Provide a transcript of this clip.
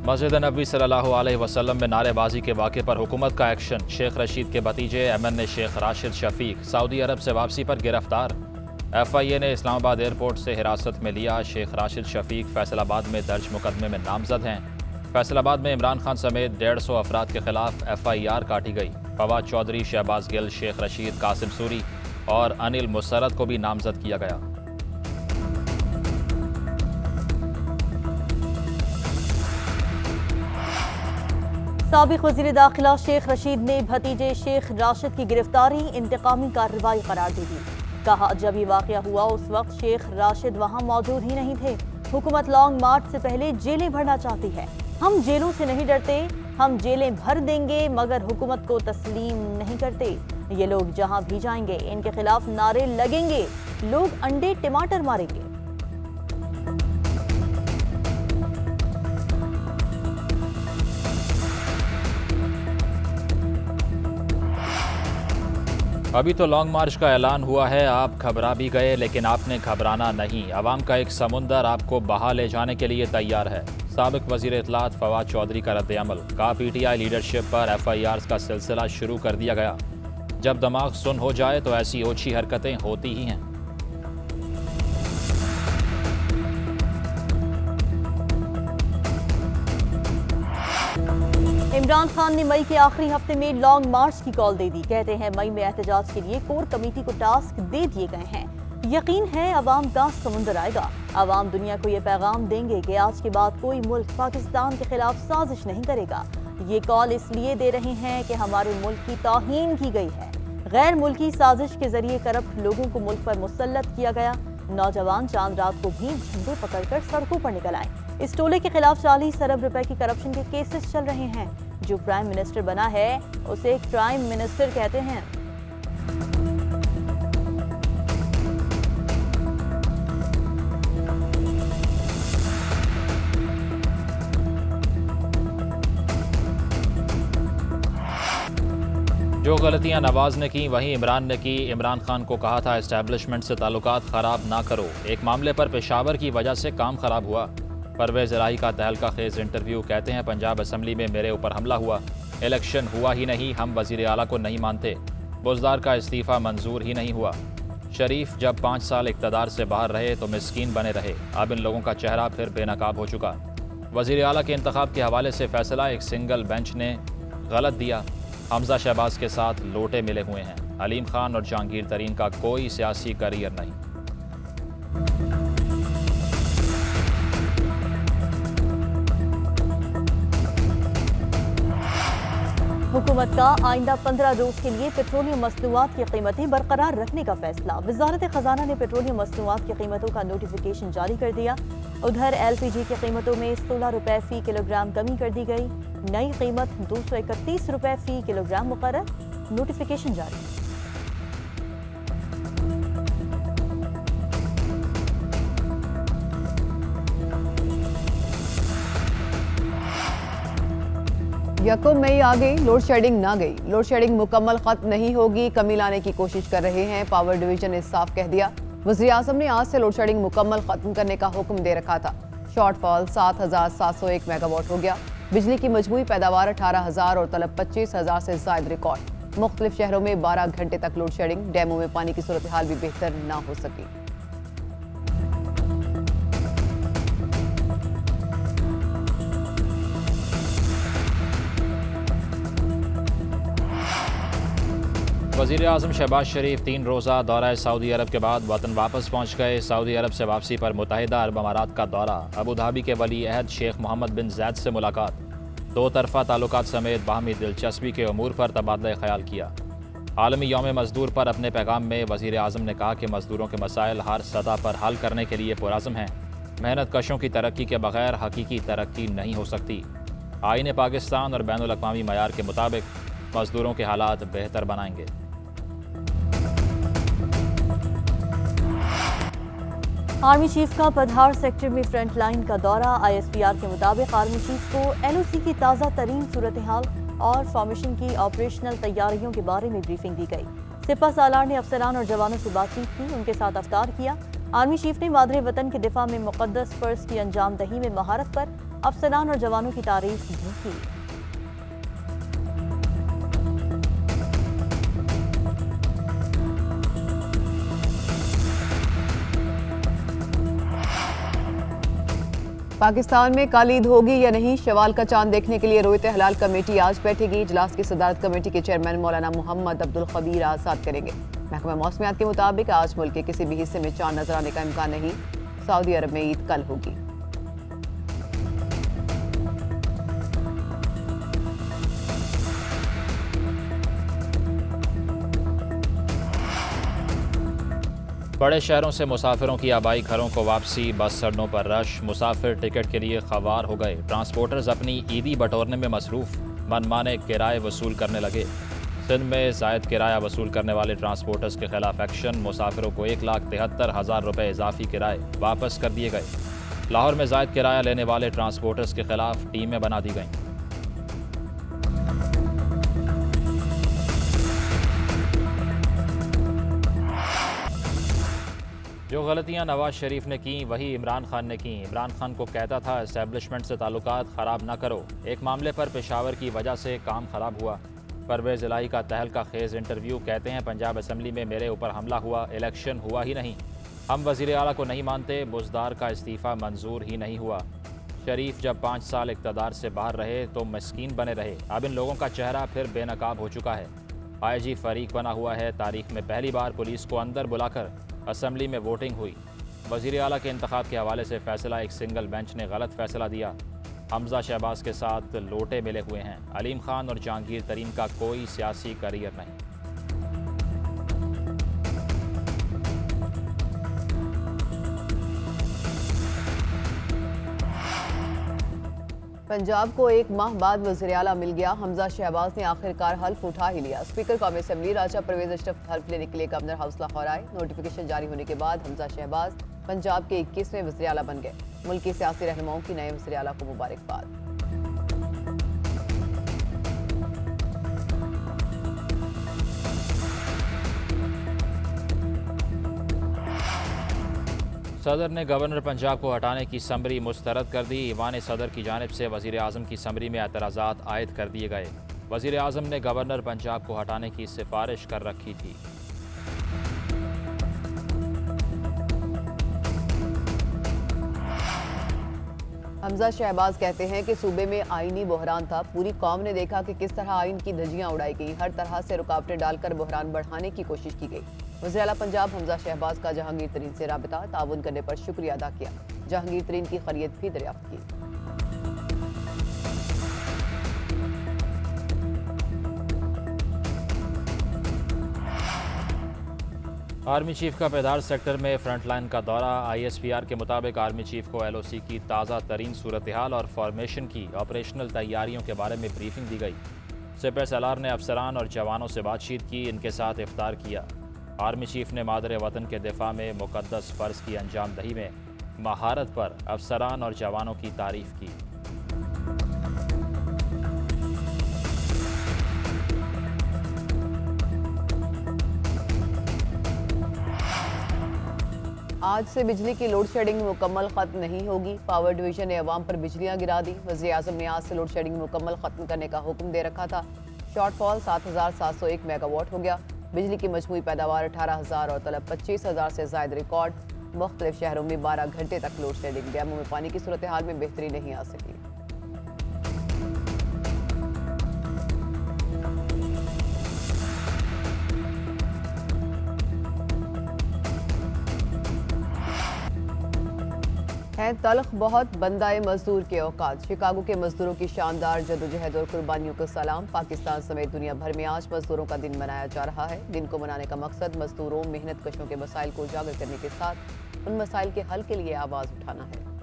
मस्जिद नबी सल्लल्लाहु अलैहि वसल्लम में नारेबाजी के वाक़े पर हुकूमत का एक्शन। शेख रशीद के भतीजे MN शेख राशिद शफीक सऊदी अरब से वापसी पर गिरफ्तार। FIA ने इस्लामाबाद एयरपोर्ट से हिरासत में लिया। शेख राशिद शफीक फैसलाबाद में दर्ज मुकदमे में नामजद हैं। फैसलाबाद में इमरान खान समेत 150 अफराद के खिलाफ FIR काटी गई। फवाद चौधरी, शहबाज गिल, शेख रशीद, कासिम सूरी और अनिल मुसरत को भी नामजद किया गया। साबिक वज़ीर दाखिला शेख रशीद ने भतीजे शेख राशिद की गिरफ्तारी इंतकामी कार्रवाई करार दे दी। कहा, जब ये वाक़या हुआ उस वक्त शेख राशिद वहाँ मौजूद ही नहीं थे। हुकूमत लॉन्ग मार्च से पहले जेलें भरना चाहती है। हम जेलों से नहीं डरते, हम जेलें भर देंगे मगर हुकूमत को तस्लीम नहीं करते। ये लोग जहाँ भी जाएंगे इनके खिलाफ नारे लगेंगे, लोग अंडे टमाटर मारेंगे। अभी तो लॉन्ग मार्च का ऐलान हुआ है, आप घबरा भी गए लेकिन आपने घबराना नहीं। अवाम का एक समुंदर आपको बहा ले जाने के लिए तैयार है। साबिक वज़ीर इत्तलात फवाद चौधरी का रद्द-ए-अमल। का PTI लीडरशिप पर FIRs का सिलसिला शुरू कर दिया गया। जब दिमाग सुन हो जाए तो ऐसी ओछी हरकतें होती ही हैं। इमरान खान ने मई के आखिरी हफ्ते में लॉन्ग मार्च की कॉल दे दी। कहते हैं मई में एहतजाज के लिए कोर कमेटी को टास्क दे दिए गए हैं। यकीन है अवाम का समुंदर आएगा। अवाम दुनिया को ये पैगाम देंगे कि आज के बाद कोई मुल्क पाकिस्तान के खिलाफ साजिश नहीं करेगा। ये कॉल इसलिए दे रहे हैं कि हमारे मुल्क की तौहीन की गई है। गैर मुल्की साजिश के जरिए करप्ट लोगों को मुल्क पर मुसल्लत किया गया। नौजवान चांद रात को भी झंडे पकड़कर सड़कों पर निकल आए। इस टोले के खिलाफ 40 अरब रुपए की करप्शन के केसेस चल रहे हैं। जो प्राइम मिनिस्टर बना है उसे क्राइम मिनिस्टर कहते हैं। जो गलतियां नवाज ने की वहीं इमरान ने की। इमरान खान को कहा था एस्टैब्लिशमेंट से ताल्लुकात खराब ना करो। एक मामले पर पेशावर की वजह से काम खराब हुआ। परवेज इलाही का तहलका खेज इंटरव्यू। कहते हैं पंजाब असम्बली में मेरे ऊपर हमला हुआ, इलेक्शन हुआ ही नहीं, हम वजीर आला को नहीं मानते। बुज़दार का इस्तीफ़ा मंजूर ही नहीं हुआ। शरीफ जब 5 साल इक़्तिदार से बाहर रहे तो मिस्कीन बने रहे। अब इन लोगों का चेहरा फिर बेनकाब हो चुका। वजीर आला के इंतखाब के हवाले से फैसला एक सिंगल बेंच ने गलत दिया। हमजा शहबाज के साथ लोटे मिले हुए हैं। अलीम खान और जहांगीर तरीन का कोई सियासी करियर नहीं। हुकूमत का आइंदा 15 रोज के लिए पेट्रोलियम मसनूआत की कीमतें बरकरार रखने का फैसला। वजारत खजाना ने पेट्रोलियम मसनूआत की कीमतों का नोटिफिकेशन जारी कर दिया। उधर LPG की कीमतों में 16 रुपए फी किलोग्राम कमी कर दी गई। नई कीमत 231 रुपए फी किलोग्राम मुकर्रर। नोटिफिकेशन जारी। यकम मई आ गई, लोड शेडिंग ना गई। लोड शेडिंग मुकम्मल खत्म नहीं होगी, कमी लाने की कोशिश कर रहे हैं। पावर डिवीजन ने साफ कह दिया। वज़ीर आज़म ने आज से लोड शेडिंग मुकम्मल खत्म करने का हुक्म दे रखा था। शॉर्टफॉल 7,701 मेगावाट हो गया। बिजली की मजमूई पैदावार 18,000 और तलब 25,000 से ज़ायद रिकॉर्ड। मुख्तलिफ शहरों में 12 घंटे तक लोड शेडिंग। डैमों में पानी की सूरत हाल भी बेहतर ना हो सकी। वज़ीर आज़म शहबाज शरीफ 3 रोज़ा दौरा सऊदी अरब के बाद वतन वापस पहुँच गए। सऊदी अरब से वापसी पर मुत्तहिदा अरब अमारात का दौरा। अबू धाबी के वली अहद शेख मोहम्मद बिन ज़ैद से मुलाकात। 2 तरफ़ा ताल्लुकात समेत बाहमी दिलचस्पी के अमूर पर तबादला ख्याल किया। आलमी यौम मज़दूर पर अपने पैगाम में वज़ीर आज़म ने कहा कि मज़दूरों के मसाइल हर सतह पर हल करने के लिए पुरअज़्म हैं। मेहनत कशों की तरक्की के बगैर हकीकी तरक्की नहीं हो सकती। आईन पाकिस्तान और बैनुल अक़वामी मयार के मुताबिक मज़दूरों के हालात बेहतर बनाएंगे। आर्मी चीफ का पधार सेक्टर में फ्रंट लाइन का दौरा। ISPR के मुताबिक आर्मी चीफ को LOC की ताज़ा तरीन सूरत हाल और फॉर्मेशन की ऑपरेशनल तैयारियों के बारे में ब्रीफिंग दी गई। सिपा सालार ने अफसरान और जवानों से बातचीत की, उनके साथ अफ्तार किया। आर्मी चीफ ने मादरे वतन के दिफा में मुक़द्दस फ़र्ज़ की अंजाम दही में महारत पर अफसरान और जवानों की तारीफ भी की। पाकिस्तान में कल ईद होगी या नहीं, शवाल का चांद देखने के लिए रोयत हलाल कमेटी आज बैठेगी। इजलास की सदारत कमेटी के चेयरमैन मौलाना मोहम्मद अब्दुल खबीर आजाद करेंगे। महकमा मौसमियात के मुताबिक आज मुल्क के किसी भी हिस्से में चांद नजर आने का इम्कान नहीं। सऊदी अरब में ईद कल होगी। बड़े शहरों से मुसाफिरों की आबाई घरों को वापसी, बस अड्डों पर रश, मुसाफिर टिकट के लिए ख्वार हो गए। ट्रांसपोर्टर्स अपनी ईदी बटोरने में मसरूफ, मनमाने किराए वसूल करने लगे। सिंध में जायद किराया वसूल करने वाले ट्रांसपोर्टर्स के खिलाफ एक्शन, मुसाफिरों को 1,73,000 रुपये इजाफी किराए वापस कर दिए गए। लाहौर में जायद किराया लेने वाले ट्रांसपोर्टर्स के खिलाफ टीमें बना दी गईं। जो गलतियां नवाज शरीफ ने की वही इमरान खान ने की। इमरान खान को कहता था एस्टेब्लिशमेंट से ताल्लुकात ख़राब ना करो। एक मामले पर पेशावर की वजह से काम ख़राब हुआ। परवेज़ इलाही का तहलका खेज़ इंटरव्यू, कहते हैं पंजाब असम्बली में मेरे ऊपर हमला हुआ, इलेक्शन हुआ ही नहीं। हम वज़ीर आला को नहीं मानते, बुज़दार का इस्तीफ़ा मंजूर ही नहीं हुआ। शरीफ जब 5 साल इक़्तिदार से बाहर रहे तो मस्कीन बने रहे, अब इन लोगों का चेहरा फिर बेनकाब हो चुका है। IG फ़रीक बना हुआ है। तारीख में पहली बार पुलिस को अंदर बुलाकर असम्बली में वोटिंग हुई। वज़ीर आला के इंतखाब के हवाले से फ़ैसला, एक सिंगल बेंच ने गलत फ़ैसला दिया। हमज़ा शहबाज के साथ लोटे मिले हुए हैं। अलीम खान और जहांगीर तरीन का कोई सियासी करियर नहीं। पंजाब को 1 माह बाद वज़ीर आला मिल गया। हमज़ा शहबाज ने आखिरकार हल्फ उठा ही लिया। स्पीकर कौमी असम्बली राजा परवेज अशरफ हल्फ लेने के लिए गवर्नर हाउस लाहौर आए। नोटिफिकेशन जारी होने के बाद हमज़ा शहबाज पंजाब के 21वें वज़ीर आला बन गए। मुल्क के सियासी रहनुमाओं की नए वज़ीर आला को मुबारकबाद। सदर ने गवर्नर पंजाब को हटाने की समरी मुस्तरद कर दी। ईवान सदर की जानिब से वज़ीर आज़म की समरी में एतराज़ात आयद कर दिए गए। वज़ीर आज़म ने गवर्नर पंजाब को हटाने की सिफारिश कर रखी थी। हमज़ा शहबाज कहते हैं कि सूबे में आईनी बहरान था। पूरी कौम ने देखा कि किस तरह आइन की धज्जियां उड़ाई गई। हर तरह से रुकावटें डालकर बहरान बढ़ाने की कोशिश की गई। वज़ीर आला पंजाब हमज़ा शहबाज का जहांगीर तरीन से राबिता, ताउन करने पर शुक्रिया अदा किया। जहांगीर तरीन की खैरियत भी दरियाफ्त की। आर्मी चीफ का पेदार सेक्टर में फ्रंट लाइन का दौरा। ISPR के मुताबिक आर्मी चीफ को LOC की ताज़ा तरीन सूरत हाल और फॉर्मेशन की ऑपरेशनल तैयारियों के बारे में ब्रीफिंग दी गई। सिपह सलार ने अफसरान और जवानों से बातचीत की, इनके साथ इफ्तार किया। आर्मी चीफ ने मादरे वतन के दिफा में मुकद्दस फ़र्ज की अंजाम दही में महारत पर अफसरान और जवानों की तारीफ की। आज से बिजली की लोड शेडिंग मुकम्मल खत्म नहीं होगी। पावर डिवीजन ने अवाम पर बिजलियां गिरा दी। वज़ीर आज़म ने आज से लोड शेडिंग मुकम्मल खत्म करने का हुक्म दे रखा था। शॉर्टफॉल 7,701 मेगावाट हो गया। बिजली की मजमूई पैदावार 18,000 और तलब 25,000 से ज़ायद रिकॉर्ड। मुख्तलिफ शहरों में 12 घंटे तक लोड शेडिंग। डैमों में पानी की सूरत हाल में बेहतरी नहीं आ सकी। हैं तल्ख बहुत बंदाए मजदूर के औकात। शिकागो के मजदूरों की शानदार जदोजहद और कुर्बानियों को सलाम। पाकिस्तान समेत दुनिया भर में आज मजदूरों का दिन मनाया जा रहा है। दिन को मनाने का मकसद मजदूरों, मेहनत कशों के मसाइल को उजागर करने के साथ उन मसाइल के हल के लिए आवाज़ उठाना है।